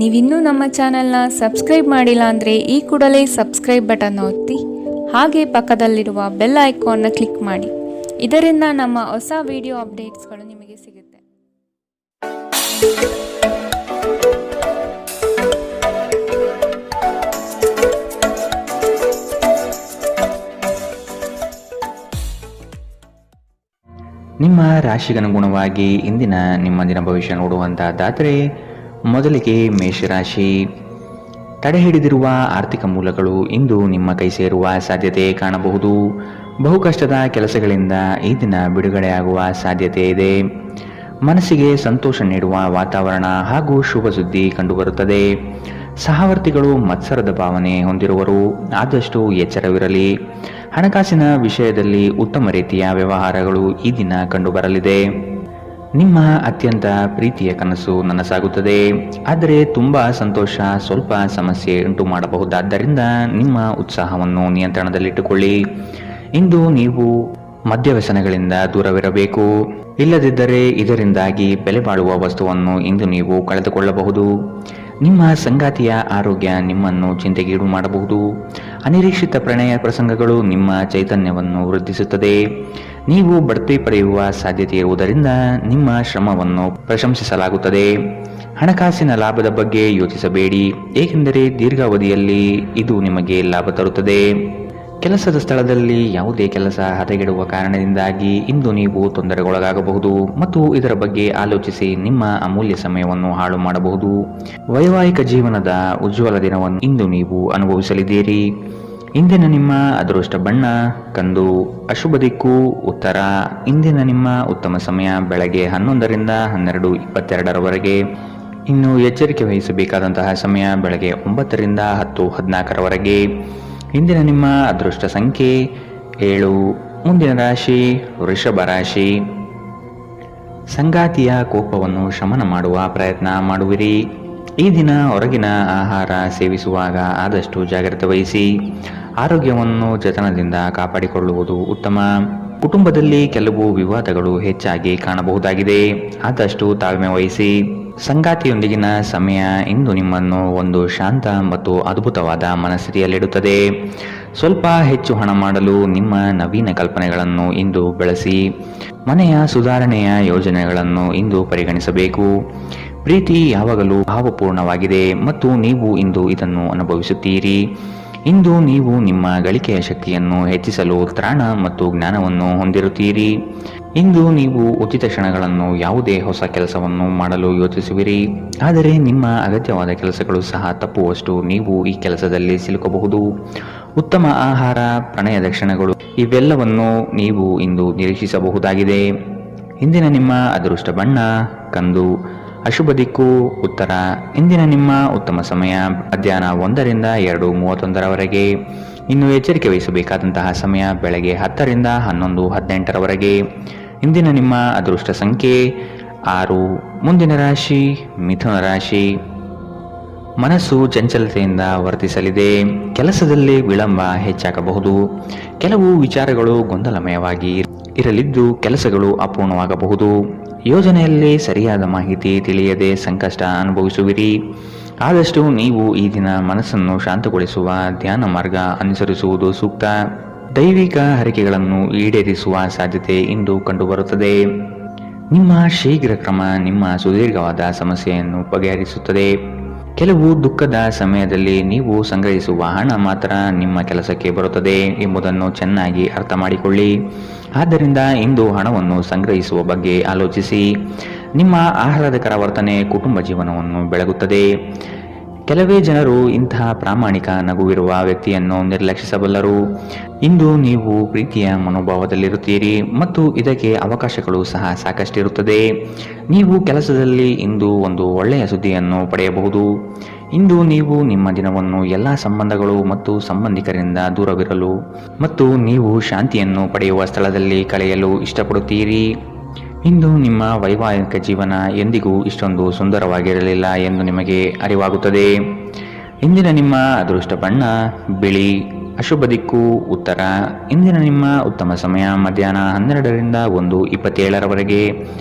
ನೀವಿನ್ನೂ ನಮ್ಮ ಚಾನೆಲ್ನ ಸಬ್ಸ್ಕ್ರೈಬ್ ಮಾಡಿಲ್ಲ ಅಂದರೆ ಈ ಕೂಡಲೇ ಸಬ್ಸ್ಕ್ರೈಬ್ ಬಟನ್ ಒತ್ತಿ ಹಾಗೆ ಪಕ್ಕದಲ್ಲಿರುವ ಬೆಲ್ ಐಕಾನ್ನ ಕ್ಲಿಕ್ ಮಾಡಿ. ಇದರಿಂದ ನಮ್ಮ ಹೊಸ ವಿಡಿಯೋ ಅಪ್ಡೇಟ್ಸ್ಗಳು ನಿಮಗೆ ಸಿಗುತ್ತೆ. ನಿಮ್ಮ ರಾಶಿಗನುಗುಣವಾಗಿ ಇಂದಿನ ನಿಮ್ಮ ದಿನ ಭವಿಷ್ಯ ನೋಡುವಂತಹದ್ದಾದರೆ ಮೊದಲಿಗೆ ಮೇಷರಾಶಿ. ತಡೆ ಹಿಡಿದಿರುವ ಆರ್ಥಿಕ ಮೂಲಗಳು ಇಂದು ನಿಮ್ಮ ಕೈ ಸೇರುವ ಸಾಧ್ಯತೆ ಕಾಣಬಹುದು. ಬಹು ಕಷ್ಟದ ಕೆಲಸಗಳಿಂದ ಈ ದಿನ ಬಿಡುಗಡೆಯಾಗುವ ಸಾಧ್ಯತೆ ಇದೆ. ಮನಸ್ಸಿಗೆ ಸಂತೋಷ ನೀಡುವ ವಾತಾವರಣ ಹಾಗೂ ಶುಭ ಸುದ್ದಿ ಕಂಡುಬರುತ್ತದೆ. ಸಹವರ್ತಿಗಳು ಮತ್ಸರದ ಭಾವನೆ ಹೊಂದಿರುವರು, ಆದಷ್ಟು ಎಚ್ಚರವಿರಲಿ. ಹಣಕಾಸಿನ ವಿಷಯದಲ್ಲಿ ಉತ್ತಮ ರೀತಿಯ ವ್ಯವಹಾರಗಳು ಈ ದಿನ ಕಂಡುಬರಲಿದೆ. ನಿಮ್ಮ ಅತ್ಯಂತ ಪ್ರೀತಿಯ ಕನಸು ನನಸಾಗುತ್ತದೆ, ಆದರೆ ತುಂಬ ಸಂತೋಷ ಸ್ವಲ್ಪ ಸಮಸ್ಯೆ ಉಂಟು ಮಾಡಬಹುದಾದ್ದರಿಂದ ನಿಮ್ಮ ಉತ್ಸಾಹವನ್ನು ನಿಯಂತ್ರಣದಲ್ಲಿಟ್ಟುಕೊಳ್ಳಿ. ಇಂದು ನೀವು ಮದ್ಯವ್ಯಸನಗಳಿಂದ ದೂರವಿರಬೇಕು, ಇಲ್ಲದಿದ್ದರೆ ಇದರಿಂದಾಗಿ ಬೆಲೆ ಬಾಳುವ ವಸ್ತುವನ್ನು ಇಂದು ನೀವು ಕಳೆದುಕೊಳ್ಳಬಹುದು. ನಿಮ್ಮ ಸಂಗಾತಿಯ ಆರೋಗ್ಯ ನಿಮ್ಮನ್ನು ಚಿಂತೆಗೀಡು ಮಾಡಬಹುದು. ಅನಿರೀಕ್ಷಿತ ಪ್ರಣಯ ಪ್ರಸಂಗಗಳು ನಿಮ್ಮ ಚೈತನ್ಯವನ್ನು ವೃದ್ಧಿಸುತ್ತದೆ. ನೀವು ಬಡ್ತಿ ಪಡೆಯುವ ಸಾಧ್ಯತೆ ಇರುವುದರಿಂದ ನಿಮ್ಮ ಶ್ರಮವನ್ನು ಪ್ರಶಂಸಿಸಲಾಗುತ್ತದೆ. ಹಣಕಾಸಿನ ಲಾಭದ ಬಗ್ಗೆ ಯೋಚಿಸಬೇಡಿ, ಏಕೆಂದರೆ ದೀರ್ಘಾವಧಿಯಲ್ಲಿ ಇದು ನಿಮಗೆ ಲಾಭ ತರುತ್ತದೆ. ಕೆಲಸದ ಸ್ಥಳದಲ್ಲಿ ಯಾವುದೇ ಕೆಲಸ ಹದಗೆಡುವ ಕಾರಣದಿಂದಾಗಿ ಇಂದು ನೀವು ತೊಂದರೆಗೊಳಗಾಗಬಹುದು ಮತ್ತು ಇದರ ಬಗ್ಗೆ ಆಲೋಚಿಸಿ ನಿಮ್ಮ ಅಮೂಲ್ಯ ಸಮಯವನ್ನು ಹಾಳು ಮಾಡಬಹುದು. ವೈವಾಹಿಕ ಜೀವನದ ಉಜ್ವಲ ದಿನವನ್ನು ಇಂದು ನೀವು ಅನುಭವಿಸಲಿದ್ದೀರಿ. ಇಂದಿನ ನಿಮ್ಮ ಅದೃಷ್ಟ ಬಣ್ಣ ಕಂದು, ಅಶುಭ ದಿಕ್ಕು ಉತ್ತರ. ಇಂದಿನ ನಿಮ್ಮ ಉತ್ತಮ ಸಮಯ ಬೆಳಗ್ಗೆ 11ರಿಂದ 12:22ರವರೆಗೆ. ಇನ್ನು ಎಚ್ಚರಿಕೆ ವಹಿಸಬೇಕಾದಂತಹ ಸಮಯ ಬೆಳಗ್ಗೆ 9ರಿಂದ 10:14ರವರೆಗೆ. ಇಂದಿನ ನಿಮ್ಮ ಅದೃಷ್ಟ ಸಂಖ್ಯೆ 7. ಮುಂದಿನ ರಾಶಿ ವೃಷಭ ರಾಶಿ. ಸಂಗಾತಿಯ ಕೋಪವನ್ನು ಶಮನ ಮಾಡುವ ಪ್ರಯತ್ನ ಮಾಡುವಿರಿ. ಈ ದಿನ ಹೊರಗಿನ ಆಹಾರ ಸೇವಿಸುವಾಗ ಆದಷ್ಟು ಜಾಗ್ರತೆ ವಹಿಸಿ. ಆರೋಗ್ಯವನ್ನು ಜತನದಿಂದ ಕಾಪಾಡಿಕೊಳ್ಳುವುದು ಉತ್ತಮ. ಕುಟುಂಬದಲ್ಲಿ ಕೆಲವು ವಿವಾದಗಳು ಹೆಚ್ಚಾಗಿ ಕಾಣಬಹುದಾಗಿದೆ, ಆದಷ್ಟು ತಾಳ್ಮೆ ವಹಿಸಿ. ಸಂಗಾತಿಯೊಂದಿಗಿನ ಸಮಯ ಇಂದು ನಿಮ್ಮನ್ನು ಒಂದು ಶಾಂತ ಮತ್ತು ಅದ್ಭುತವಾದ ಮನಸ್ಥಿತಿಯಲ್ಲಿಡುತ್ತದೆ. ಸ್ವಲ್ಪ ಹೆಚ್ಚು ಹಣ ಮಾಡಲು ನಿಮ್ಮ ನವೀನ ಕಲ್ಪನೆಗಳನ್ನು ಇಂದು ಬೆಳೆಸಿ. ಮನೆಯ ಸುಧಾರಣೆಯ ಯೋಜನೆಗಳನ್ನು ಇಂದು ಪರಿಗಣಿಸಬೇಕು. ಪ್ರೀತಿ ಯಾವಾಗಲೂ ಭಾವಪೂರ್ಣವಾಗಿದೆ ಮತ್ತು ನೀವು ಇಂದು ಇದನ್ನು ಅನುಭವಿಸುತ್ತೀರಿ. ಇಂದು ನೀವು ನಿಮ್ಮ ಗಳಿಕೆಯ ಶಕ್ತಿಯನ್ನು ಹೆಚ್ಚಿಸಲು ತ್ರಾಣ ಮತ್ತು ಜ್ಞಾನವನ್ನು ಹೊಂದಿರುತ್ತೀರಿ. ಇಂದು ನೀವು ಉಚಿತ ಕ್ಷಣಗಳನ್ನು ಯಾವುದೇ ಹೊಸ ಕೆಲಸವನ್ನು ಮಾಡಲು ಯೋಚಿಸುವಿರಿ, ಆದರೆ ನಿಮ್ಮ ಅಗತ್ಯವಾದ ಕೆಲಸಗಳು ಸಹ ತಪ್ಪುವಷ್ಟು ನೀವು ಈ ಕೆಲಸದಲ್ಲಿ ಸಿಲುಕಬಹುದು. ಉತ್ತಮ ಆಹಾರ, ಪ್ರಣಯದ ಕ್ಷಣಗಳು ಇವೆಲ್ಲವನ್ನು ನೀವು ಇಂದು ನಿರೀಕ್ಷಿಸಬಹುದಾಗಿದೆ. ಇಂದಿನ ನಿಮ್ಮ ಅದೃಷ್ಟ ಬಣ್ಣ ಕಂದು, ಅಶುಭ ದಿಕ್ಕು ಉತ್ತರ. ಇಂದಿನ ನಿಮ್ಮ ಉತ್ತಮ ಸಮಯ ಮಧ್ಯಾಹ್ನ 1ರಿಂದ 2:31ರವರೆಗೆ. ಇನ್ನು ಎಚ್ಚರಿಕೆ ವಹಿಸಬೇಕಾದಂತಹ ಸಮಯ ಬೆಳಗ್ಗೆ 10ರಿಂದ 11:18ರವರೆಗೆ. ಇಂದಿನ ನಿಮ್ಮ ಅದೃಷ್ಟ ಸಂಖ್ಯೆ 6. ಮುಂದಿನ ರಾಶಿ ಮಿಥುನ ರಾಶಿ. ಮನಸ್ಸು ಚಂಚಲತೆಯಿಂದ ವರ್ತಿಸಲಿದೆ. ಕೆಲಸದಲ್ಲಿ ವಿಳಂಬ ಹೆಚ್ಚಾಗಬಹುದು. ಕೆಲವು ವಿಚಾರಗಳು ಗೊಂದಲಮಯವಾಗಿ ಇರಲಿದ್ದು ಕೆಲಸಗಳು ಅಪೂರ್ಣವಾಗಬಹುದು. ಯೋಜನೆಯಲ್ಲಿ ಸರಿಯಾದ ಮಾಹಿತಿ ತಿಳಿಯದೆ ಸಂಕಷ್ಟ ಅನುಭವಿಸುವಿರಿ. ಆದಷ್ಟು ನೀವು ಈ ದಿನ ಮನಸ್ಸನ್ನು ಶಾಂತಗೊಳಿಸುವ ಧ್ಯಾನ ಮಾರ್ಗ ಅನುಸರಿಸುವುದು ಸೂಕ್ತ. ದೈವಿಕ ಹರಕೆಗಳನ್ನು ಈಡೇರಿಸುವ ಸಾಧ್ಯತೆ ಇಂದು ಕಂಡುಬರುತ್ತದೆ. ನಿಮ್ಮ ಶೀಘ್ರ ಕ್ರಮ ನಿಮ್ಮ ಸುದೀರ್ಘವಾದ ಸಮಸ್ಯೆಯನ್ನು ಬಗೆಹರಿಸುತ್ತದೆ. ಕೆಲವು ದುಃಖದ ಸಮಯದಲ್ಲಿ ನೀವು ಸಂಗ್ರಹಿಸುವ ಹಣ ಮಾತ್ರ ನಿಮ್ಮ ಕೆಲಸಕ್ಕೆ ಬರುತ್ತದೆ ಎಂಬುದನ್ನು ಚೆನ್ನಾಗಿ ಅರ್ಥ ಮಾಡಿಕೊಳ್ಳಿ. ಆದ್ದರಿಂದ ಇಂದು ಹಣವನ್ನು ಸಂಗ್ರಹಿಸುವ ಬಗ್ಗೆ ಆಲೋಚಿಸಿ. ನಿಮ್ಮ ಆಹ್ಲಾದಕರ ವರ್ತನೆ ಕುಟುಂಬ ಜೀವನವನ್ನು ಬೆಳಗುತ್ತದೆ. ಕೆಲವೇ ಜನರು ಇಂತಹ ಪ್ರಾಮಾಣಿಕ ನಗುವಿರುವ ವ್ಯಕ್ತಿಯನ್ನು ನಿರ್ಲಕ್ಷಿಸಬಲ್ಲರು. ಇಂದು ನೀವು ಪ್ರೀತಿಯ ಮನೋಭಾವದಲ್ಲಿರುತ್ತೀರಿ ಮತ್ತು ಇದಕ್ಕೆ ಅವಕಾಶಗಳು ಸಹ ಸಾಕಷ್ಟಿರುತ್ತದೆ. ನೀವು ಕೆಲಸದಲ್ಲಿ ಇಂದು ಒಂದು ಒಳ್ಳೆಯ ಸುದ್ದಿಯನ್ನು ಪಡೆಯಬಹುದು. ಇಂದು ನೀವು ನಿಮ್ಮ ದಿನವನ್ನು ಎಲ್ಲ ಸಂಬಂಧಗಳು ಮತ್ತು ಸಂಬಂಧಿಕರಿಂದ ದೂರವಿರಲು ಮತ್ತು ನೀವು ಶಾಂತಿಯನ್ನು ಪಡೆಯುವ ಸ್ಥಳದಲ್ಲಿ ಕಳೆಯಲು ಇಷ್ಟಪಡುತ್ತೀರಿ. ಇಂದು ನಿಮ್ಮ ವೈವಾಹಿಕ ಜೀವನ ಎಂದಿಗೂ ಇಷ್ಟೊಂದು ಸುಂದರವಾಗಿರಲಿಲ್ಲ ಎಂದು ನಿಮಗೆ ಅರಿವಾಗುತ್ತದೆ. ಇಂದಿನ ನಿಮ್ಮ ಅದೃಷ್ಟ ಬಣ್ಣ ಬಿಳಿ, ಅಶುಭ ದಿಕ್ಕು ಉತ್ತರ. ಇಂದಿನ ನಿಮ್ಮ ಉತ್ತಮ ಸಮಯ ಮಧ್ಯಾಹ್ನ 12ರಿಂದ 1:27ರವರೆಗೆ.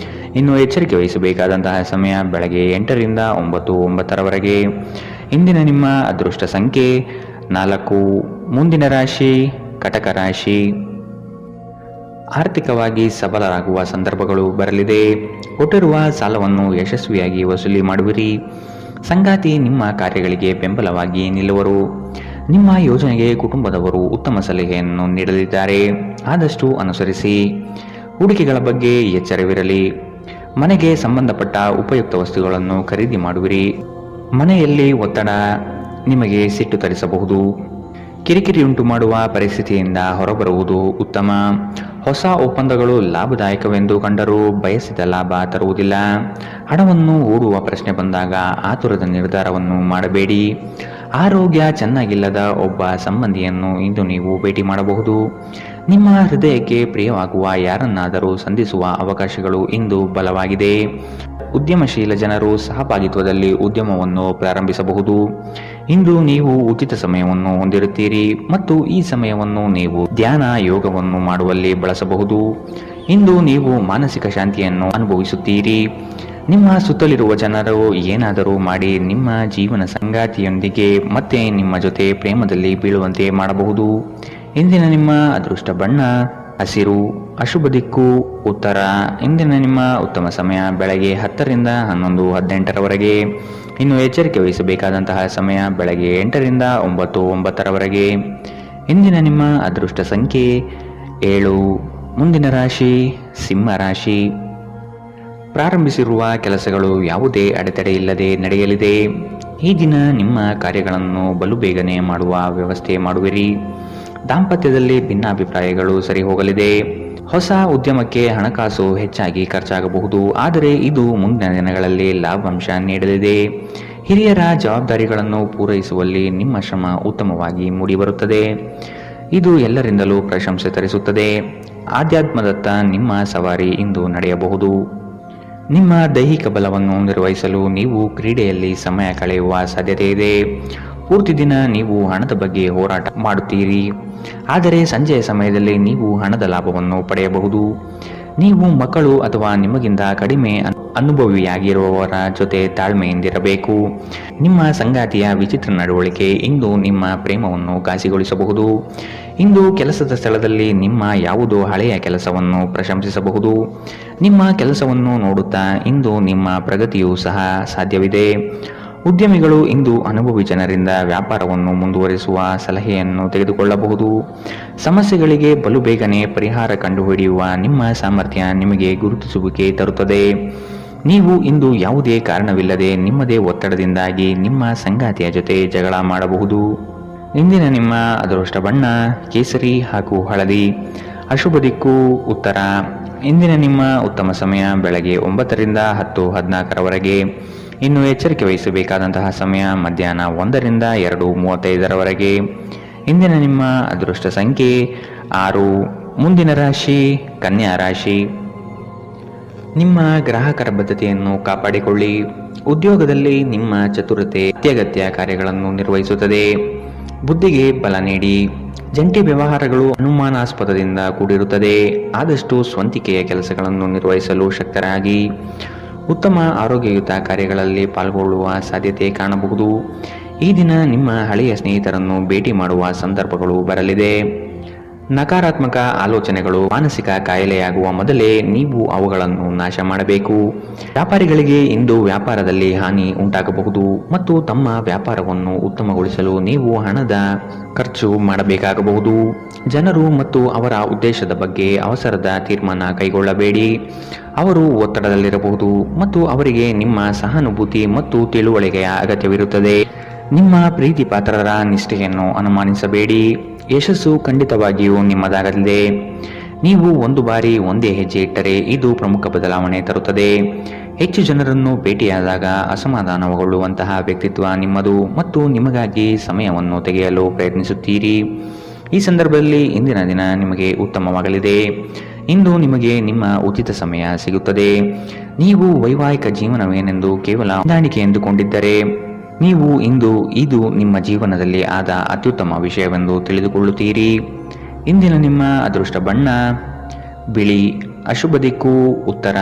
ಇನ್ನು ಎಚ್ಚರಿಕೆ ವಹಿಸಬೇಕಾದಂತಹ ಸಮಯ ಬೆಳಗ್ಗೆ 8ರಿಂದ 9:09 ಇಂದಿನ ನಿಮ್ಮ ಅದೃಷ್ಟ ಸಂಖ್ಯೆ 4. ಮುಂದಿನ ರಾಶಿ ಕಟಕ ರಾಶಿ. ಆರ್ಥಿಕವಾಗಿ ಸಬಲರಾಗುವ ಸಂದರ್ಭಗಳು ಬರಲಿದೆ. ಕೊಟ್ಟಿರುವ ಸಾಲವನ್ನು ಯಶಸ್ವಿಯಾಗಿ ವಸೂಲಿ ಮಾಡುವಿರಿ. ಸಂಗಾತಿ ನಿಮ್ಮ ಕಾರ್ಯಗಳಿಗೆ ಬೆಂಬಲವಾಗಿ ನಿಲ್ಲುವರು. ನಿಮ್ಮ ಯೋಜನೆಗೆ ಕುಟುಂಬದವರು ಉತ್ತಮ ಸಲಹೆಯನ್ನು ನೀಡಲಿದ್ದಾರೆ, ಆದಷ್ಟು ಅನುಸರಿಸಿ. ಹೂಡಿಕೆಗಳ ಬಗ್ಗೆ ಎಚ್ಚರವಿರಲಿ. ಮನೆಗೆ ಸಂಬಂಧಪಟ್ಟ ಉಪಯುಕ್ತ ವಸ್ತುಗಳನ್ನು ಖರೀದಿ ಮಾಡುವಿರಿ. ಮನೆಯಲ್ಲಿ ಒತ್ತಡ ನಿಮಗೆ ಸಿಟ್ಟು ತರಿಸಬಹುದು. ಕಿರಿಕಿರಿ ಉಂಟು ಮಾಡುವ ಪರಿಸ್ಥಿತಿಯಿಂದ ಹೊರಬರುವುದು ಉತ್ತಮ. ಹೊಸ ಒಪ್ಪಂದಗಳು ಲಾಭದಾಯಕವೆಂದು ಕಂಡರೂ ಬಯಸಿದ ಲಾಭ ತರುವುದಿಲ್ಲ. ಹಣವನ್ನು ಹೂಡುವ ಪ್ರಶ್ನೆ ಬಂದಾಗ ಆತುರದ ನಿರ್ಧಾರವನ್ನು ಮಾಡಬೇಡಿ. ಆರೋಗ್ಯ ಚೆನ್ನಾಗಿಲ್ಲದ ಒಬ್ಬ ಸಂಬಂಧಿಯನ್ನು ಇಂದು ನೀವು ಭೇಟಿ ಮಾಡಬಹುದು. ನಿಮ್ಮ ಹೃದಯಕ್ಕೆ ಪ್ರಿಯವಾಗುವ ಯಾರನ್ನಾದರೂ ಸಂಧಿಸುವ ಅವಕಾಶಗಳು ಇಂದು ಬಲವಾಗಿದೆ. ಉದ್ಯಮಶೀಲ ಜನರು ಸಹಭಾಗಿತ್ವದಲ್ಲಿ ಉದ್ಯಮವನ್ನು ಪ್ರಾರಂಭಿಸಬಹುದು. ಇಂದು ನೀವು ಉಚಿತ ಸಮಯವನ್ನು ಹೊಂದಿರುತ್ತೀರಿ ಮತ್ತು ಈ ಸಮಯವನ್ನು ನೀವು ಧ್ಯಾನ ಯೋಗವನ್ನು ಮಾಡುವಲ್ಲಿ ಬಳಸಬಹುದು. ಇಂದು ನೀವು ಮಾನಸಿಕ ಶಾಂತಿಯನ್ನು ಅನುಭವಿಸುತ್ತೀರಿ. ನಿಮ್ಮ ಸುತ್ತಲಿರುವ ಜನರು ಏನಾದರೂ ಮಾಡಿ ನಿಮ್ಮ ಜೀವನ ಸಂಗಾತಿಯೊಂದಿಗೆ ಮತ್ತೆ ನಿಮ್ಮ ಜೊತೆ ಪ್ರೇಮದಲ್ಲಿ ಬೀಳುವಂತೆ ಮಾಡಬಹುದು. ಇಂದಿನ ನಿಮ್ಮ ಅದೃಷ್ಟ ಬಣ್ಣ ಹಸಿರು. ಅಶುಭ ದಿಕ್ಕು ಉತ್ತರ. ಇಂದಿನ ನಿಮ್ಮ ಉತ್ತಮ ಸಮಯ ಬೆಳಗ್ಗೆ 10ರಿಂದ 11:18 ಇನ್ನು ಎಚ್ಚರಿಕೆ ವಹಿಸಬೇಕಾದಂತಹ ಸಮಯ ಬೆಳಗ್ಗೆ 8ರಿಂದ 9:09 ಇಂದಿನ ನಿಮ್ಮ ಅದೃಷ್ಟ ಸಂಖ್ಯೆ 7. ಮುಂದಿನ ರಾಶಿ ಸಿಂಹ ರಾಶಿ. ಪ್ರಾರಂಭಿಸಿರುವ ಕೆಲಸಗಳು ಯಾವುದೇ ಅಡೆತಡೆ ಇಲ್ಲದೆ ನಡೆಯಲಿದೆ. ಈ ದಿನ ನಿಮ್ಮ ಕಾರ್ಯಗಳನ್ನು ಬಲು ಬೇಗನೆ ಮಾಡುವ ವ್ಯವಸ್ಥೆ ಮಾಡುವಿರಿ. ದಾಂಪತ್ಯದಲ್ಲಿ ಭಿನ್ನಾಭಿಪ್ರಾಯಗಳು ಸರಿ ಹೋಗಲಿದೆ. ಹೊಸ ಉದ್ಯಮಕ್ಕೆ ಹಣಕಾಸು ಹೆಚ್ಚಾಗಿ ಖರ್ಚಾಗಬಹುದು, ಆದರೆ ಇದು ಮುಂದಿನ ದಿನಗಳಲ್ಲಿ ಲಾಭಾಂಶ ನೀಡಲಿದೆ. ಹಿರಿಯರ ಜವಾಬ್ದಾರಿಗಳನ್ನು ಪೂರೈಸುವಲ್ಲಿ ನಿಮ್ಮ ಶ್ರಮ ಉತ್ತಮವಾಗಿ ಮೂಡಿಬರುತ್ತದೆ. ಇದು ಎಲ್ಲರಿಂದಲೂ ಪ್ರಶಂಸೆ ತರಿಸುತ್ತದೆ. ಆಧ್ಯಾತ್ಮದತ್ತ ನಿಮ್ಮ ಸವಾರಿ ಇಂದು ನಡೆಯಬಹುದು. ನಿಮ್ಮ ದೈಹಿಕ ಬಲವನ್ನು ನಿರ್ವಹಿಸಲು ನೀವು ಕ್ರೀಡೆಯಲ್ಲಿ ಸಮಯ ಕಳೆಯುವ ಸಾಧ್ಯತೆ ಇದೆ. ಪೂರ್ತಿ ದಿನ ನೀವು ಹಣದ ಬಗ್ಗೆ ಹೋರಾಟ ಮಾಡುತ್ತೀರಿ, ಆದರೆ ಸಂಜೆಯ ಸಮಯದಲ್ಲಿ ನೀವು ಹಣದ ಲಾಭವನ್ನು ಪಡೆಯಬಹುದು. ನೀವು ಮಕ್ಕಳು ಅಥವಾ ನಿಮಗಿಂತ ಕಡಿಮೆ ಅನುಭವಿಯಾಗಿರುವವರ ಜೊತೆ ತಾಳ್ಮೆಯಿಂದಿರಬೇಕು. ನಿಮ್ಮ ಸಂಗಾತಿಯ ವಿಚಿತ್ರ ನಡವಳಿಕೆ ಇಂದು ನಿಮ್ಮ ಪ್ರೇಮವನ್ನು ಘಾಸಿಗೊಳಿಸಬಹುದು. ಇಂದು ಕೆಲಸದ ಸ್ಥಳದಲ್ಲಿ ನಿಮ್ಮ ಯಾವುದೋ ಹಳೆಯ ಕೆಲಸವನ್ನು ಪ್ರಶಂಸಿಸಬಹುದು. ನಿಮ್ಮ ಕೆಲಸವನ್ನು ನೋಡುತ್ತಾ ಇಂದು ನಿಮ್ಮ ಪ್ರಗತಿಯೂ ಸಹ ಸಾಧ್ಯವಿದೆ. ಉದ್ಯಮಿಗಳು ಇಂದು ಅನುಭವಿ ಜನರಿಂದ ವ್ಯಾಪಾರವನ್ನು ಮುಂದುವರಿಸುವ ಸಲಹೆಯನ್ನು ತೆಗೆದುಕೊಳ್ಳಬಹುದು. ಸಮಸ್ಯೆಗಳಿಗೆ ಬಲು ಬೇಗನೆ ಪರಿಹಾರ ಕಂಡುಹಿಡಿಯುವ ನಿಮ್ಮ ಸಾಮರ್ಥ್ಯ ನಿಮಗೆ ಗುರುತಿಸುವಿಕೆ ತರುತ್ತದೆ. ನೀವು ಇಂದು ಯಾವುದೇ ಕಾರಣವಿಲ್ಲದೆ ನಿಮ್ಮದೇ ಒತ್ತಡದಿಂದಾಗಿ ನಿಮ್ಮ ಸಂಗಾತಿಯ ಜೊತೆ ಜಗಳ ಮಾಡಬಹುದು. ಇಂದಿನ ನಿಮ್ಮ ಅದೃಷ್ಟ ಬಣ್ಣ ಕೇಸರಿ ಹಾಗೂ ಹಳದಿ. ಅಶುಭ ದಿಕ್ಕು ಉತ್ತರ. ಇಂದಿನ ನಿಮ್ಮ ಉತ್ತಮ ಸಮಯ ಬೆಳಗ್ಗೆ 9ರಿಂದ 10:14 ಇನ್ನು ಎಚ್ಚರಿಕೆ ವಹಿಸಬೇಕಾದಂತಹ ಸಮಯ ಮಧ್ಯಾಹ್ನ 1ರಿಂದ 2:35 ಇಂದಿನ ನಿಮ್ಮ ಅದೃಷ್ಟ ಸಂಖ್ಯೆ 6. ಮುಂದಿನ ರಾಶಿ ಕನ್ಯಾ ರಾಶಿ. ನಿಮ್ಮ ಗ್ರಾಹಕರ ಬದ್ಧತೆಯನ್ನು ಕಾಪಾಡಿಕೊಳ್ಳಿ. ಉದ್ಯೋಗದಲ್ಲಿ ನಿಮ್ಮ ಚತುರತೆ ಅತ್ಯಗತ್ಯ ಕಾರ್ಯಗಳನ್ನು ನಿರ್ವಹಿಸುತ್ತದೆ. ಬುದ್ಧಿಗೆ ಬಲ ನೀಡಿ. ಜಂಟಿ ವ್ಯವಹಾರಗಳು ಅನುಮಾನಾಸ್ಪದದಿಂದ ಕೂಡಿರುತ್ತದೆ. ಆದಷ್ಟು ಸ್ವಂತಿಕೆಯ ಕೆಲಸಗಳನ್ನು ನಿರ್ವಹಿಸಲು ಶಕ್ತರಾಗಿ. ಉತ್ತಮ ಆರೋಗ್ಯಯುತ ಕಾರ್ಯಗಳಲ್ಲಿ ಪಾಲ್ಗೊಳ್ಳುವ ಸಾಧ್ಯತೆ ಕಾಣಬಹುದು. ಈ ದಿನ ನಿಮ್ಮ ಹಳೆಯ ಸ್ನೇಹಿತರನ್ನು ಭೇಟಿ ಮಾಡುವ ಸಂದರ್ಭಗಳು ಬರಲಿದೆ. ನಕಾರಾತ್ಮಕ ಆಲೋಚನೆಗಳು ಮಾನಸಿಕ ಕಾಯಿಲೆಯಾಗುವ ಮೊದಲೇ ನೀವು ಅವುಗಳನ್ನು ನಾಶ ಮಾಡಬೇಕು. ವ್ಯಾಪಾರಿಗಳಿಗೆ ಇಂದು ವ್ಯಾಪಾರದಲ್ಲಿ ಹಾನಿ ಉಂಟಾಗಬಹುದು ಮತ್ತು ತಮ್ಮ ವ್ಯಾಪಾರವನ್ನು ಉತ್ತಮಗೊಳಿಸಲು ನೀವು ಹಣದ ಖರ್ಚು ಮಾಡಬೇಕಾಗಬಹುದು. ಜನರು ಮತ್ತು ಅವರ ಉದ್ದೇಶದ ಬಗ್ಗೆ ಅವಸರದ ತೀರ್ಮಾನ ಕೈಗೊಳ್ಳಬೇಡಿ. ಅವರು ಒತ್ತಡದಲ್ಲಿರಬಹುದು ಮತ್ತು ಅವರಿಗೆ ನಿಮ್ಮ ಸಹಾನುಭೂತಿ ಮತ್ತು ತಿಳುವಳಿಕೆಯ ಅಗತ್ಯವಿರುತ್ತದೆ. ನಿಮ್ಮ ಪ್ರೀತಿ ಪಾತ್ರರ ನಿಷ್ಠೆಯನ್ನು ಅನುಮಾನಿಸಬೇಡಿ. ಯಶಸ್ಸು ಖಂಡಿತವಾಗಿಯೂ ನಿಮ್ಮದಾಗಲಿದೆ. ನೀವು ಒಂದು ಬಾರಿ ಒಂದೇ ಹೆಜ್ಜೆ ಇಟ್ಟರೆ ಇದು ಪ್ರಮುಖ ಬದಲಾವಣೆ ತರುತ್ತದೆ. ಹೆಚ್ಚು ಜನರನ್ನು ಭೇಟಿಯಾದಾಗ ಅಸಮಾಧಾನಗೊಳ್ಳುವಂತಹ ವ್ಯಕ್ತಿತ್ವ ನಿಮ್ಮದು ಮತ್ತು ನಿಮಗಾಗಿ ಸಮಯವನ್ನು ತೆಗೆಯಲು ಪ್ರಯತ್ನಿಸುತ್ತೀರಿ. ಈ ಸಂದರ್ಭದಲ್ಲಿ ಇಂದಿನ ದಿನ ನಿಮಗೆ ಉತ್ತಮವಾಗಲಿದೆ. ಇಂದು ನಿಮಗೆ ನಿಮ್ಮ ಉಚಿತ ಸಮಯ ಸಿಗುತ್ತದೆ. ನೀವು ವೈವಾಹಿಕ ಜೀವನವೇನೆಂದು ಕೇವಲ ಹೊಂದಾಣಿಕೆ ಎಂದುಕೊಂಡಿದ್ದರೆ ನೀವು ಇಂದು ಇದು ನಿಮ್ಮ ಜೀವನದಲ್ಲಿ ಆದ ಅತ್ಯುತ್ತಮ ವಿಷಯವೆಂದು ತಿಳಿದುಕೊಳ್ಳುತ್ತೀರಿ. ಇಂದಿನ ನಿಮ್ಮ ಅದೃಷ್ಟ ಬಣ್ಣ ಬಿಳಿ. ಅಶುಭ ದಿಕ್ಕು ಉತ್ತರ.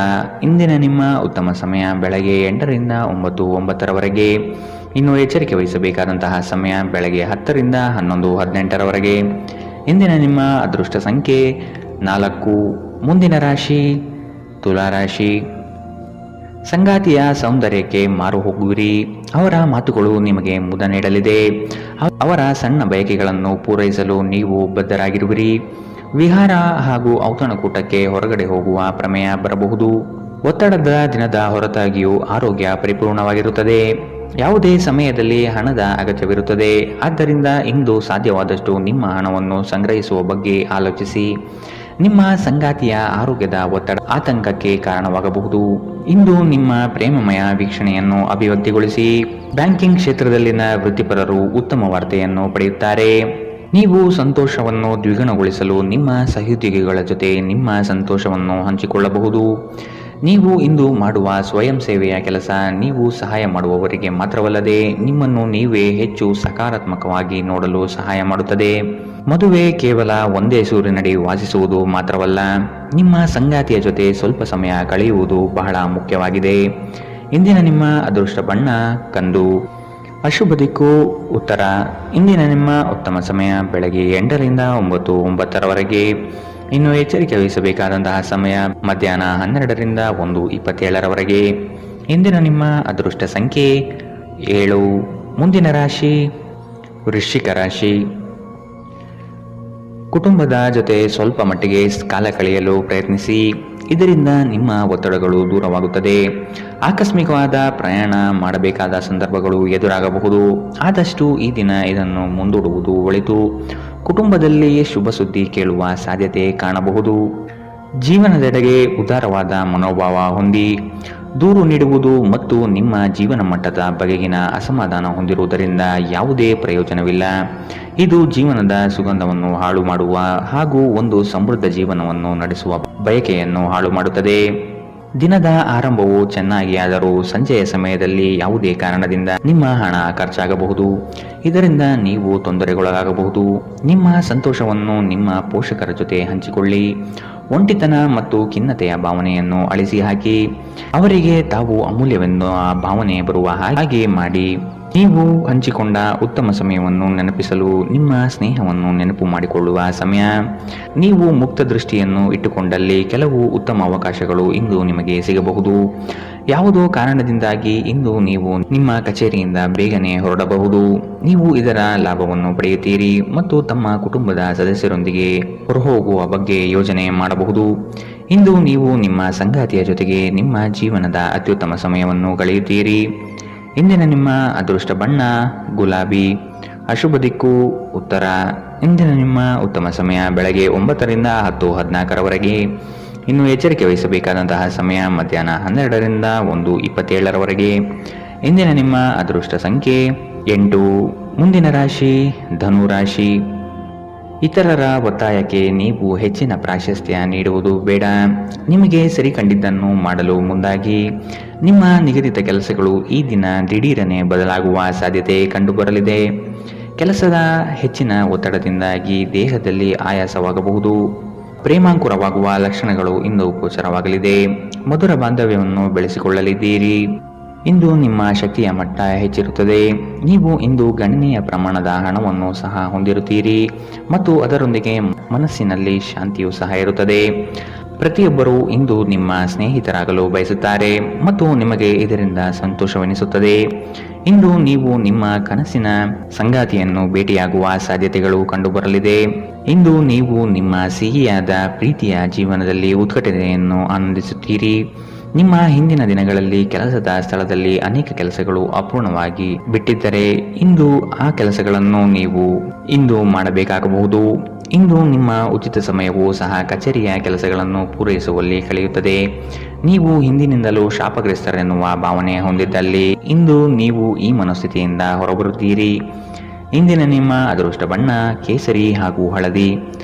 ಇಂದಿನ ನಿಮ್ಮ ಉತ್ತಮ ಸಮಯ ಬೆಳಗ್ಗೆ 8ರಿಂದ 9:09ರವರೆಗೆ. ಇನ್ನು ಎಚ್ಚರಿಕೆ ವಹಿಸಬೇಕಾದಂತಹ ಸಮಯ ಬೆಳಗ್ಗೆ 10ರಿಂದ 11:18ರವರೆಗೆ. ಇಂದಿನ ನಿಮ್ಮ ಅದೃಷ್ಟ ಸಂಖ್ಯೆ 4. ಮುಂದಿನ ರಾಶಿ ತುಲಾರಾಶಿ. ಸಂಗಾತಿಯ ಸೌಂದರ್ಯಕ್ಕೆ ಮಾರು ಹೋಗುವಿರಿ. ಅವರ ಮಾತುಗಳು ನಿಮಗೆ ಮುದ ನೀಡಲಿದೆ. ಅವರ ಸಣ್ಣ ಬಯಕೆಗಳನ್ನು ಪೂರೈಸಲು ನೀವು ಬದ್ಧರಾಗಿರುವಿರಿ. ವಿಹಾರ ಹಾಗೂ ಔತಣಕೂಟಕ್ಕೆ ಹೊರಗಡೆ ಹೋಗುವ ಪ್ರಮೇಯ ಬರಬಹುದು. ಒತ್ತಡದ ದಿನದ ಹೊರತಾಗಿಯೂ ಆರೋಗ್ಯ ಪರಿಪೂರ್ಣವಾಗಿರುತ್ತದೆ. ಯಾವುದೇ ಸಮಯದಲ್ಲಿ ಹಣದ ಅಗತ್ಯವಿರುತ್ತದೆ. ಆದ್ದರಿಂದ ಇಂದು ಸಾಧ್ಯವಾದಷ್ಟು ನಿಮ್ಮ ಹಣವನ್ನು ಸಂಗ್ರಹಿಸುವ ಬಗ್ಗೆ ಆಲೋಚಿಸಿ. ನಿಮ್ಮ ಸಂಗಾತಿಯ ಆರೋಗ್ಯದ ಒತ್ತಡ ಆತಂಕಕ್ಕೆ ಕಾರಣವಾಗಬಹುದು. ಇಂದು ನಿಮ್ಮ ಪ್ರೇಮಮಯ ವೀಕ್ಷಣೆಯನ್ನು ಅಭಿವ್ಯಕ್ತಿಗೊಳಿಸಿ. ಬ್ಯಾಂಕಿಂಗ್ ಕ್ಷೇತ್ರದಲ್ಲಿನ ವೃತ್ತಿಪರರು ಉತ್ತಮ ವಾರ್ತೆಯನ್ನು ಪಡೆಯುತ್ತಾರೆ. ನೀವು ಸಂತೋಷವನ್ನು ದ್ವಿಗುಣಗೊಳಿಸಲು ನಿಮ್ಮ ಸಹೋದ್ಯೋಗಿಗಳ ಜೊತೆ ನಿಮ್ಮ ಸಂತೋಷವನ್ನು ಹಂಚಿಕೊಳ್ಳಬಹುದು. ನೀವು ಇಂದು ಮಾಡುವ ಸ್ವಯಂ ಸೇವೆಯ ಕೆಲಸ ನೀವು ಸಹಾಯ ಮಾಡುವವರಿಗೆ ಮಾತ್ರವಲ್ಲದೆ ನಿಮ್ಮನ್ನು ನೀವೇ ಹೆಚ್ಚು ಸಕಾರಾತ್ಮಕವಾಗಿ ನೋಡಲು ಸಹಾಯ ಮಾಡುತ್ತದೆ. ಮದುವೆ ಕೇವಲ ಒಂದೇ ಸೂರಿನಡಿ ವಾಸಿಸುವುದು ಮಾತ್ರವಲ್ಲ, ನಿಮ್ಮ ಸಂಗಾತಿಯ ಜೊತೆ ಸ್ವಲ್ಪ ಸಮಯ ಕಳೆಯುವುದು ಬಹಳ ಮುಖ್ಯವಾಗಿದೆ. ಇಂದಿನ ನಿಮ್ಮ ಅದೃಷ್ಟ ಬಣ್ಣ ಕಂದು. ಅಶುಭ ದಿಕ್ಕು ಉತ್ತರ. ಇಂದಿನ ನಿಮ್ಮ ಉತ್ತಮ ಸಮಯ ಬೆಳಗ್ಗೆ 8ರಿಂದ 9:09ರವರೆಗೆ. ಇನ್ನು ಎಚ್ಚರಿಕೆ ವಹಿಸಬೇಕಾದಂತಹ ಸಮಯ ಮಧ್ಯಾಹ್ನ 12ರಿಂದ 1:27ರವರೆಗೆ. ಇಂದಿನ ನಿಮ್ಮ ಅದೃಷ್ಟ ಸಂಖ್ಯೆ 7. ಮುಂದಿನ ರಾಶಿ ವೃಶ್ಚಿಕ ರಾಶಿ. ಕುಟುಂಬದ ಜೊತೆ ಸ್ವಲ್ಪ ಮಟ್ಟಿಗೆ ಕಾಲ ಕಳೆಯಲು ಪ್ರಯತ್ನಿಸಿ. ಇದರಿಂದ ನಿಮ್ಮ ಒತ್ತಡಗಳು ದೂರವಾಗುತ್ತದೆ. ಆಕಸ್ಮಿಕವಾದ ಪ್ರಯಾಣ ಮಾಡಬೇಕಾದ ಸಂದರ್ಭಗಳು ಎದುರಾಗಬಹುದು. ಆದಷ್ಟು ಈ ದಿನ ಇದನ್ನು ಮುಂದೂಡುವುದು ಒಳಿತು. ಕುಟುಂಬದಲ್ಲಿ ಶುಭ ಸುದ್ದಿ ಕೇಳುವ ಸಾಧ್ಯತೆ ಕಾಣಬಹುದು. ಜೀವನದೆಡೆಗೆ ಉದಾರವಾದ ಮನೋಭಾವ ಹೊಂದಿ. ದೂರು ನೀಡುವುದು ಮತ್ತು ನಿಮ್ಮ ಜೀವನ ಮಟ್ಟದ ಬಗೆಗಿನ ಅಸಮಾಧಾನ ಹೊಂದಿರುವುದರಿಂದ ಯಾವುದೇ ಪ್ರಯೋಜನವಿಲ್ಲ. ಇದು ಜೀವನದ ಸುಗಂಧವನ್ನು ಹಾಳು ಮಾಡುವ ಹಾಗೂ ಒಂದು ಸಮೃದ್ಧ ಜೀವನವನ್ನು ನಡೆಸುವ ಬಯಕೆಯನ್ನು ಹಾಳು ಮಾಡುತ್ತದೆ. ದಿನದ ಆರಂಭವು ಚೆನ್ನಾಗಿ ಆದರೂ ಸಂಜೆಯ ಸಮಯದಲ್ಲಿ ಯಾವುದೇ ಕಾರಣದಿಂದ ನಿಮ್ಮ ಹಣ ಖರ್ಚಾಗಬಹುದು. ಇದರಿಂದ ನೀವು ತೊಂದರೆಗೊಳಗಾಗಬಹುದು. ನಿಮ್ಮ ಸಂತೋಷವನ್ನು ನಿಮ್ಮ ಪೋಷಕರ ಜೊತೆ ಹಂಚಿಕೊಳ್ಳಿ. ಒಂಟಿತನ ಮತ್ತು ಖಿನ್ನತೆಯ ಭಾವನೆಯನ್ನು ಅಳಿಸಿ ಹಾಕಿ. ಅವರಿಗೆ ತಾವು ಅಮೂಲ್ಯವೆಂದು ಆ ಭಾವನೆ ಬರುವ ಹಾಗೆ ಮಾಡಿ. ನೀವು ಹಂಚಿಕೊಂಡ ಉತ್ತಮ ಸಮಯವನ್ನು ನೆನಪಿಸಲು ನಿಮ್ಮ ಸ್ನೇಹವನ್ನು ನೆನಪು ಮಾಡಿಕೊಳ್ಳುವ ಸಮಯ. ನೀವು ಮುಕ್ತ ದೃಷ್ಟಿಯನ್ನು ಇಟ್ಟುಕೊಂಡಲ್ಲಿ ಕೆಲವು ಉತ್ತಮ ಅವಕಾಶಗಳು ಇಂದು ನಿಮಗೆ ಸಿಗಬಹುದು. ಯಾವುದೋ ಕಾರಣದಿಂದಾಗಿ ಇಂದು ನೀವು ನಿಮ್ಮ ಕಚೇರಿಯಿಂದ ಬೇಗನೆ ಹೊರಡಬಹುದು. ನೀವು ಇದರ ಲಾಭವನ್ನು ಪಡೆಯುತ್ತೀರಿ ಮತ್ತು ತಮ್ಮ ಕುಟುಂಬದ ಸದಸ್ಯರೊಂದಿಗೆ ಹೊರಹೋಗುವ ಬಗ್ಗೆ ಯೋಜನೆ ಮಾಡಬಹುದು. ಇಂದು ನೀವು ನಿಮ್ಮ ಸಂಗಾತಿಯ ಜೊತೆಗೆ ನಿಮ್ಮ ಜೀವನದ ಅತ್ಯುತ್ತಮ ಸಮಯವನ್ನು ಕಳೆಯುತ್ತೀರಿ. ಇಂದಿನ ನಿಮ್ಮ ಅದೃಷ್ಟ ಬಣ್ಣ ಗುಲಾಬಿ. ಅಶುಭ ದಿಕ್ಕು ಉತ್ತರ. ಇಂದಿನ ನಿಮ್ಮ ಉತ್ತಮ ಸಮಯ ಬೆಳಗ್ಗೆ 9ರಿಂದ 10:14ರವರೆಗೆ. ಇನ್ನು ಎಚ್ಚರಿಕೆ ವಹಿಸಬೇಕಾದಂತಹ ಸಮಯ ಮಧ್ಯಾಹ್ನ 12ರಿಂದ 1:27ರವರೆಗೆ. ಇಂದಿನ ನಿಮ್ಮ ಅದೃಷ್ಟ ಸಂಖ್ಯೆ 8. ಮುಂದಿನ ರಾಶಿ ಧನುರಾಶಿ. ಇತರರ ಒತ್ತಾಯಕ್ಕೆ ನೀವು ಹೆಚ್ಚಿನ ಪ್ರಾಶಸ್ತ್ಯ ನೀಡುವುದು ಬೇಡ. ನಿಮಗೆ ಸರಿ ಕಂಡಿದ್ದನ್ನು ಮಾಡಲು ಮುಂದಾಗಿ. ನಿಮ್ಮ ನಿಗದಿತ ಕೆಲಸಗಳು ಈ ದಿನ ದಿಢೀರನೆ ಬದಲಾಗುವ ಸಾಧ್ಯತೆ ಕಂಡುಬರಲಿದೆ. ಕೆಲಸದ ಹೆಚ್ಚಿನ ಒತ್ತಡದಿಂದಾಗಿ ದೇಹದಲ್ಲಿ ಆಯಾಸವಾಗಬಹುದು. ಪ್ರೇಮಾಂಕುರವಾಗುವ ಲಕ್ಷಣಗಳು ಇಂದು ಗೋಚರವಾಗಲಿದೆ. ಮಧುರ ಬಾಂಧವ್ಯವನ್ನು ಬೆಳೆಸಿಕೊಳ್ಳಲಿದ್ದೀರಿ. ಇಂದು ನಿಮ್ಮ ಶಕ್ತಿಯ ಮಟ್ಟ ಹೆಚ್ಚಿರುತ್ತದೆ. ನೀವು ಇಂದು ಗಣನೀಯ ಪ್ರಮಾಣದ ಹಣವನ್ನು ಸಹ ಹೊಂದಿರುತ್ತೀರಿ ಮತ್ತು ಅದರೊಂದಿಗೆ ಮನಸ್ಸಿನಲ್ಲಿ ಶಾಂತಿಯೂ ಸಹ ಇರುತ್ತದೆ. ಪ್ರತಿಯೊಬ್ಬರೂ ಇಂದು ನಿಮ್ಮ ಸ್ನೇಹಿತರಾಗಲು ಬಯಸುತ್ತಾರೆ ಮತ್ತು ನಿಮಗೆ ಇದರಿಂದ ಸಂತೋಷವೆನಿಸುತ್ತದೆ. ಇಂದು ನೀವು ನಿಮ್ಮ ಕನಸಿನ ಸಂಗಾತಿಯನ್ನು ಭೇಟಿಯಾಗುವ ಸಾಧ್ಯತೆಗಳು ಕಂಡುಬರಲಿದೆ. ಇಂದು ನೀವು ನಿಮ್ಮ ಸಿಹಿಯಾದ ಪ್ರೀತಿಯ ಜೀವನದಲ್ಲಿ ಉತ್ಕಟತೆಯನ್ನು ಆನಂದಿಸುತ್ತೀರಿ. ನಿಮ್ಮ ಹಿಂದಿನ ದಿನಗಳಲ್ಲಿ ಕೆಲಸದ ಸ್ಥಳದಲ್ಲಿ ಅನೇಕ ಕೆಲಸಗಳು ಅಪೂರ್ಣವಾಗಿ ಬಿಟ್ಟಿದ್ದರೆ ಇಂದು ಆ ಕೆಲಸಗಳನ್ನು ನೀವು ಇಂದು ಮಾಡಬೇಕಾಗಬಹುದು. ಇಂದು ನಿಮ್ಮ ಉಚಿತ ಸಮಯವೂ ಸಹ ಕಚೇರಿಯ ಕೆಲಸಗಳನ್ನು ಪೂರೈಸುವಲ್ಲಿ ಕಳೆಯುತ್ತದೆ. ನೀವು ಹಿಂದಿನಿಂದಲೂ ಶಾಪಗ್ರಸ್ತರೆನ್ನುವ ಭಾವನೆ ಹೊಂದಿದ್ದಲ್ಲಿ ಇಂದು ನೀವು ಈ ಮನಸ್ಥಿತಿಯಿಂದ ಹೊರಬರುತ್ತೀರಿ. ಇಂದಿನ ನಿಮ್ಮ ಅದೃಷ್ಟ ಬಣ್ಣ ಕೇಸರಿ ಹಾಗೂ ಹಳದಿ.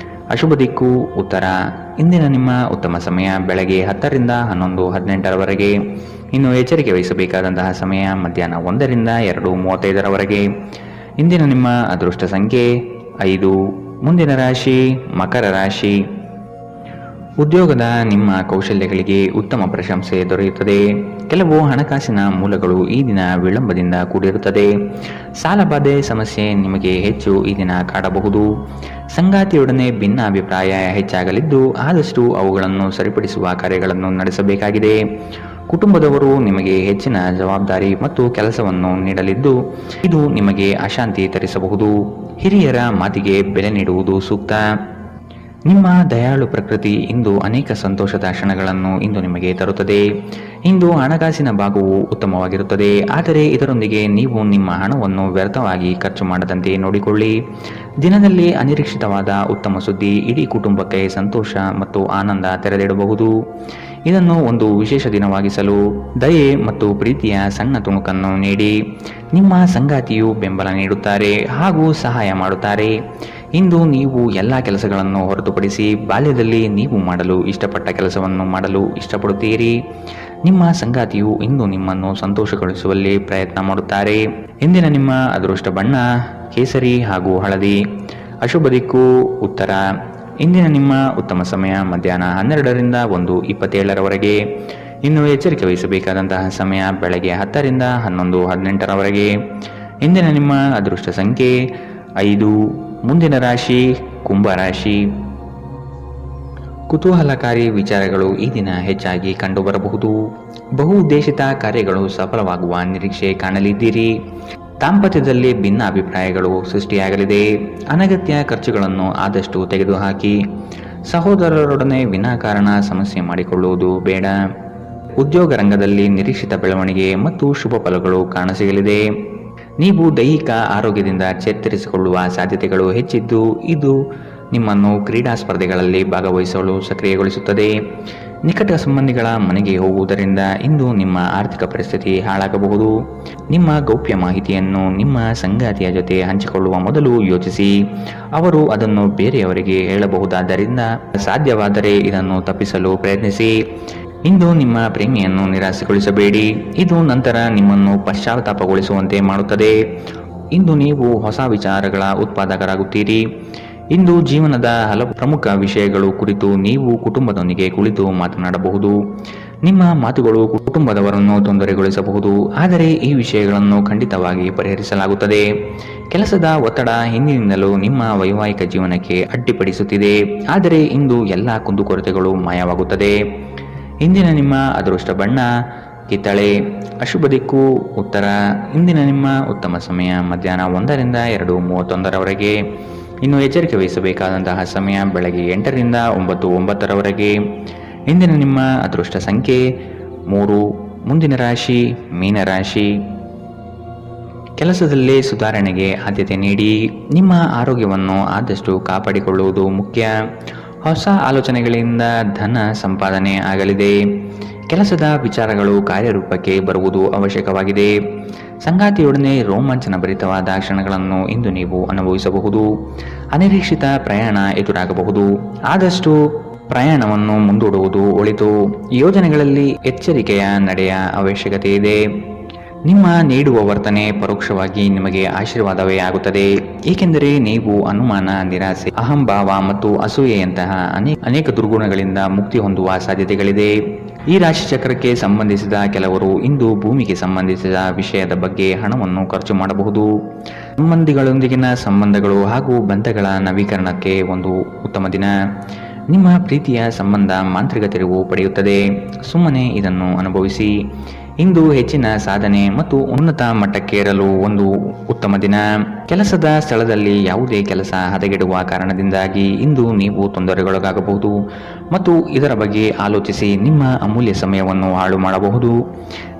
ಅಶುಭ ದಿಕ್ಕು ಉತ್ತರ. ಇಂದಿನ ನಿಮ್ಮ ಉತ್ತಮ ಸಮಯ ಬೆಳಗ್ಗೆ 10ರಿಂದ 11:18ರವರೆಗೆ. ಇನ್ನು ಎಚ್ಚರಿಕೆ ವಹಿಸಬೇಕಾದಂತಹ ಸಮಯ ಮಧ್ಯಾಹ್ನ 1ರಿಂದ 2:35ರವರೆಗೆ. ಇಂದಿನ ನಿಮ್ಮ ಅದೃಷ್ಟ ಸಂಖ್ಯೆ 5. ಮುಂದಿನ ರಾಶಿ ಮಕರ ರಾಶಿ. ಉದ್ಯೋಗದ ನಿಮ್ಮ ಕೌಶಲ್ಯಗಳಿಗೆ ಉತ್ತಮ ಪ್ರಶಂಸೆ ದೊರೆಯುತ್ತದೆ. ಕೆಲವು ಹಣಕಾಸಿನ ಮೂಲಗಳು ಈ ದಿನ ವಿಳಂಬದಿಂದ ಕೂಡಿರುತ್ತದೆ. ಸಾಲಬಾಧೆ ಸಮಸ್ಯೆ ನಿಮಗೆ ಹೆಚ್ಚು ಈ ದಿನ ಕಾಡಬಹುದು. ಸಂಗಾತಿಯೊಡನೆ ಭಿನ್ನಾಭಿಪ್ರಾಯ ಹೆಚ್ಚಾಗಲಿದ್ದು ಆದಷ್ಟು ಅವುಗಳನ್ನು ಸರಿಪಡಿಸುವ ಕಾರ್ಯಗಳನ್ನು ನಡೆಸಬೇಕಾಗಿದೆ. ಕುಟುಂಬದವರು ನಿಮಗೆ ಹೆಚ್ಚಿನ ಜವಾಬ್ದಾರಿ ಮತ್ತು ಕೆಲಸವನ್ನು ನೀಡಲಿದ್ದು ಇದು ನಿಮಗೆ ಅಶಾಂತಿ ತರಿಸಬಹುದು. ಹಿರಿಯರ ಮಾತಿಗೆ ಬೆಲೆ ನೀಡುವುದು ಸೂಕ್ತ. ನಿಮ್ಮ ದಯಾಳು ಪ್ರಕೃತಿ ಇಂದು ಅನೇಕ ಸಂತೋಷದ ಕ್ಷಣಗಳನ್ನು ಇಂದು ನಿಮಗೆ ತರುತ್ತದೆ. ಇಂದು ಹಣಕಾಸಿನ ಭಾಗವು ಉತ್ತಮವಾಗಿರುತ್ತದೆ, ಆದರೆ ಇದರೊಂದಿಗೆ ನೀವು ನಿಮ್ಮ ಹಣವನ್ನು ವ್ಯರ್ಥವಾಗಿ ಖರ್ಚು ಮಾಡದಂತೆ ನೋಡಿಕೊಳ್ಳಿ. ದಿನದಲ್ಲಿ ಅನಿರೀಕ್ಷಿತವಾದ ಉತ್ತಮ ಸುದ್ದಿ ಇಡೀ ಕುಟುಂಬಕ್ಕೆ ಸಂತೋಷ ಮತ್ತು ಆನಂದ ತೆರೆದಿಡಬಹುದು. ಇದನ್ನು ಒಂದು ವಿಶೇಷ ದಿನವಾಗಿಸಲು ದಯೆ ಮತ್ತು ಪ್ರೀತಿಯ ಸಣ್ಣ ತುಣುಕನ್ನು ನೀಡಿ. ನಿಮ್ಮ ಸಂಗಾತಿಯು ಬೆಂಬಲ ನೀಡುತ್ತಾರೆ ಹಾಗೂ ಸಹಾಯ ಮಾಡುತ್ತಾರೆ. ಇಂದು ನೀವು ಎಲ್ಲ ಕೆಲಸಗಳನ್ನು ಹೊರತುಪಡಿಸಿ ಬಾಲ್ಯದಲ್ಲಿ ನೀವು ಮಾಡಲು ಇಷ್ಟಪಟ್ಟ ಕೆಲಸವನ್ನು ಮಾಡಲು ಇಷ್ಟಪಡುತ್ತೀರಿ. ನಿಮ್ಮ ಸಂಗಾತಿಯು ಇಂದು ನಿಮ್ಮನ್ನು ಸಂತೋಷಗೊಳಿಸುವಲ್ಲಿ ಪ್ರಯತ್ನ ಮಾಡುತ್ತಾರೆ. ಇಂದಿನ ನಿಮ್ಮ ಅದೃಷ್ಟ ಬಣ್ಣ ಕೇಸರಿ ಹಾಗೂ ಹಳದಿ. ಅಶುಭ ದಿಕ್ಕು ಉತ್ತರ. ಇಂದಿನ ನಿಮ್ಮ ಉತ್ತಮ ಸಮಯ ಮಧ್ಯಾಹ್ನ 12ರಿಂದ 1:27ರವರೆಗೆ. ಇನ್ನು ಎಚ್ಚರಿಕೆ ವಹಿಸಬೇಕಾದಂತಹ ಸಮಯ ಬೆಳಗ್ಗೆ 10ರಿಂದ 11:18ರವರೆಗೆ. ಇಂದಿನ ನಿಮ್ಮ ಅದೃಷ್ಟ ಸಂಖ್ಯೆ 5. ಮುಂದಿನ ರಾಶಿ ಕುಂಭರಾಶಿ. ಕುತೂಹಲಕಾರಿ ವಿಚಾರಗಳು ಈ ದಿನ ಹೆಚ್ಚಾಗಿ ಕಂಡುಬರಬಹುದು. ಬಹು ಉದ್ದೇಶಿತ ಕಾರ್ಯಗಳು ಸಫಲವಾಗುವ ನಿರೀಕ್ಷೆ ಕಾಣಲಿದ್ದೀರಿ. ದಾಂಪತ್ಯದಲ್ಲಿ ಭಿನ್ನ ಅಭಿಪ್ರಾಯಗಳು ಸೃಷ್ಟಿಯಾಗಲಿದೆ. ಅನಗತ್ಯ ಖರ್ಚುಗಳನ್ನು ಆದಷ್ಟು ತೆಗೆದುಹಾಕಿ. ಸಹೋದರರೊಡನೆ ವಿನಾಕಾರಣ ಸಮಸ್ಯೆ ಮಾಡಿಕೊಳ್ಳುವುದು ಬೇಡ. ಉದ್ಯೋಗ ರಂಗದಲ್ಲಿ ನಿರೀಕ್ಷಿತ ಬೆಳವಣಿಗೆ ಮತ್ತು ಶುಭ ಫಲಗಳು ಕಾಣಸಿಗಲಿದೆ. ನೀವು ದೈಹಿಕ ಆರೋಗ್ಯದಿಂದ ಚೇತರಿಸಿಕೊಳ್ಳುವ ಸಾಧ್ಯತೆಗಳು ಹೆಚ್ಚಿದ್ದು ಇದು ನಿಮ್ಮನ್ನು ಕ್ರೀಡಾ ಸ್ಪರ್ಧೆಗಳಲ್ಲಿ ಭಾಗವಹಿಸಲು ಸಕ್ರಿಯಗೊಳಿಸುತ್ತದೆ. ನಿಕಟ ಸಂಬಂಧಿಗಳ ಮನೆಗೆ ಹೋಗುವುದರಿಂದ ಇಂದು ನಿಮ್ಮ ಆರ್ಥಿಕ ಪರಿಸ್ಥಿತಿ ಹಾಳಾಗಬಹುದು. ನಿಮ್ಮ ಗೌಪ್ಯ ಮಾಹಿತಿಯನ್ನು ನಿಮ್ಮ ಸಂಗಾತಿಯ ಜೊತೆ ಹಂಚಿಕೊಳ್ಳುವ ಮೊದಲು ಯೋಚಿಸಿ. ಅವರು ಅದನ್ನು ಬೇರೆಯವರಿಗೆ ಹೇಳಬಹುದಾದ್ದರಿಂದ ಸಾಧ್ಯವಾದರೆ ಇದನ್ನು ತಪ್ಪಿಸಲು ಪ್ರಯತ್ನಿಸಿ. ಇಂದು ನಿಮ್ಮ ಪ್ರೇಮಿಯನ್ನು ನಿರಾಸೆಗೊಳಿಸಬೇಡಿ. ಇದು ನಂತರ ನಿಮ್ಮನ್ನು ಪಶ್ಚಾತ್ತಾಪಗೊಳಿಸುವಂತೆ ಮಾಡುತ್ತದೆ. ಇಂದು ನೀವು ಹೊಸ ವಿಚಾರಗಳ ಉತ್ಪಾದಕರಾಗುತ್ತೀರಿ. ಇಂದು ಜೀವನದ ಹಲವು ಪ್ರಮುಖ ವಿಷಯಗಳು ಕುರಿತು ನೀವು ಕುಟುಂಬದೊಂದಿಗೆ ಕುಳಿತು ಮಾತನಾಡಬಹುದು. ನಿಮ್ಮ ಮಾತುಗಳು ಕುಟುಂಬದವರನ್ನು ತೊಂದರೆಗೊಳಿಸಬಹುದು, ಆದರೆ ಈ ವಿಷಯಗಳನ್ನು ಖಂಡಿತವಾಗಿ ಪರಿಹರಿಸಲಾಗುತ್ತದೆ. ಕೆಲಸದ ಒತ್ತಡ ಹಿಂದಿನಿಂದಲೂ ನಿಮ್ಮ ವೈವಾಹಿಕ ಜೀವನಕ್ಕೆ ಅಡ್ಡಿಪಡಿಸುತ್ತಿದೆ, ಆದರೆ ಇಂದು ಎಲ್ಲ ಕುಂದುಕೊರತೆಗಳು ಮಾಯವಾಗುತ್ತದೆ. ಇಂದಿನ ನಿಮ್ಮ ಅದೃಷ್ಟ ಬಣ್ಣ ಕಿತ್ತಳೆ. ಅಶುಭ ದಿಕ್ಕು ಉತ್ತರ. ಇಂದಿನ ನಿಮ್ಮ ಉತ್ತಮ ಸಮಯ ಮಧ್ಯಾಹ್ನ 1ರಿಂದ 2:31ರವರೆಗೆ. ಇನ್ನು ಎಚ್ಚರಿಕೆ ವಹಿಸಬೇಕಾದಂತಹ ಸಮಯ ಬೆಳಗ್ಗೆ 8ರಿಂದ 9:09ರವರೆಗೆ. ಇಂದಿನ ನಿಮ್ಮ ಅದೃಷ್ಟ ಸಂಖ್ಯೆ 3. ಮುಂದಿನ ರಾಶಿ ಮೀನರಾಶಿ. ಕೆಲಸದಲ್ಲಿ ಸುಧಾರಣೆಗೆ ಆದ್ಯತೆ ನೀಡಿ. ನಿಮ್ಮ ಆರೋಗ್ಯವನ್ನು ಆದಷ್ಟು ಕಾಪಾಡಿಕೊಳ್ಳುವುದು ಮುಖ್ಯ. ಹೊಸ ಆಲೋಚನೆಗಳಿಂದ ಧನ ಸಂಪಾದನೆ ಆಗಲಿದೆ. ಕೆಲಸದ ವಿಚಾರಗಳು ಕಾರ್ಯರೂಪಕ್ಕೆ ಬರುವುದು ಅವಶ್ಯಕವಾಗಿದೆ. ಸಂಗಾತಿಯೊಡನೆ ರೋಮಾಂಚನ ಭರಿತವಾದ ಕ್ಷಣಗಳನ್ನು ಇಂದು ನೀವು ಅನುಭವಿಸಬಹುದು. ಅನಿರೀಕ್ಷಿತ ಪ್ರಯಾಣ ಎದುರಾಗಬಹುದು, ಆದಷ್ಟು ಪ್ರಯಾಣವನ್ನು ಮುಂದೂಡುವುದು ಒಳಿತು. ಯೋಜನೆಗಳಲ್ಲಿ ಎಚ್ಚರಿಕೆಯ ನಡೆಯ ಅವಶ್ಯಕತೆ ಇದೆ. ನಿಮ್ಮ ನೀಡುವ ವರ್ತನೆ ಪರೋಕ್ಷವಾಗಿ ನಿಮಗೆ ಆಶೀರ್ವಾದವೇ ಆಗುತ್ತದೆ, ಏಕೆಂದರೆ ನೀವು ಅನುಮಾನ, ನಿರಾಸೆ, ಅಹಂಭಾವ ಮತ್ತು ಅಸೂಯೆಯಂತಹ ಅನೇಕ ದುರ್ಗುಣಗಳಿಂದ ಮುಕ್ತಿ ಹೊಂದುವ ಸಾಧ್ಯತೆಗಳಿದೆ. ಈ ರಾಶಿ ಚಕ್ರಕ್ಕೆ ಸಂಬಂಧಿಸಿದ ಕೆಲವರು ಇಂದು ಭೂಮಿಗೆ ಸಂಬಂಧಿಸಿದ ವಿಷಯದ ಬಗ್ಗೆ ಹಣವನ್ನು ಖರ್ಚು ಮಾಡಬಹುದು. ಸಂಬಂಧಿಗಳೊಂದಿಗಿನ ಸಂಬಂಧಗಳು ಹಾಗೂ ಬಂಧಗಳ ನವೀಕರಣಕ್ಕೆ ಒಂದು ಉತ್ತಮ ದಿನ. ನಿಮ್ಮ ಪ್ರೀತಿಯ ಸಂಬಂಧ ಮಾಂತ್ರಿಕ ತಿರುವು ಪಡೆಯುತ್ತದೆ. ಸುಮ್ಮನೆ ಇದನ್ನು ಅನುಭವಿಸಿ. ಇಂದು ಹೆಚ್ಚಿನ ಸಾಧನೆ ಮತ್ತು ಉನ್ನತ ಮಟ್ಟಕ್ಕೇರಲು ಒಂದು ಉತ್ತಮ ದಿನ. ಕೆಲಸದ ಸ್ಥಳದಲ್ಲಿ ಯಾವುದೇ ಕೆಲಸ ಹದಗೆಡುವ ಕಾರಣದಿಂದಾಗಿ ಇಂದು ನೀವು ತೊಂದರೆಗೊಳಗಾಗಬಹುದು ಮತ್ತು ಇದರ ಬಗ್ಗೆ ಆಲೋಚಿಸಿ ನಿಮ್ಮ ಅಮೂಲ್ಯ ಸಮಯವನ್ನು ಹಾಳು ಮಾಡಬಹುದು.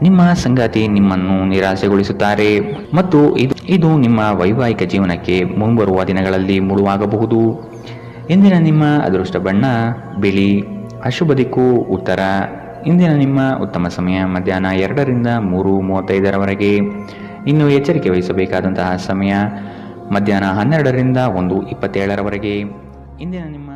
ನಿಮ್ಮ ಸಂಗಾತಿ ನಿಮ್ಮನ್ನು ನಿರಾಸೆಗೊಳಿಸುತ್ತಾರೆ ಮತ್ತು ಇದು ನಿಮ್ಮ ವೈವಾಹಿಕ ಜೀವನಕ್ಕೆ ಮುಂಬರುವ ದಿನಗಳಲ್ಲಿ ಮುಳುವಾಗಬಹುದು. ಇಂದಿನ ನಿಮ್ಮ ಅದೃಷ್ಟ ಬಣ್ಣ ಬಿಳಿ. ಅಶುಭ ದಿಕ್ಕು ಉತ್ತರ. ಇಂದಿನ ನಿಮ್ಮ ಉತ್ತಮ ಸಮಯ ಮಧ್ಯಾಹ್ನ 2ರಿಂದ 3:35ರವರೆಗೆ. ಇನ್ನು ಎಚ್ಚರಿಕೆ ವಹಿಸಬೇಕಾದಂತಹ ಸಮಯ ಮಧ್ಯಾಹ್ನ 12ರಿಂದ 1:27ರವರೆಗೆ. ಇಂದಿನ ನಿಮ್ಮ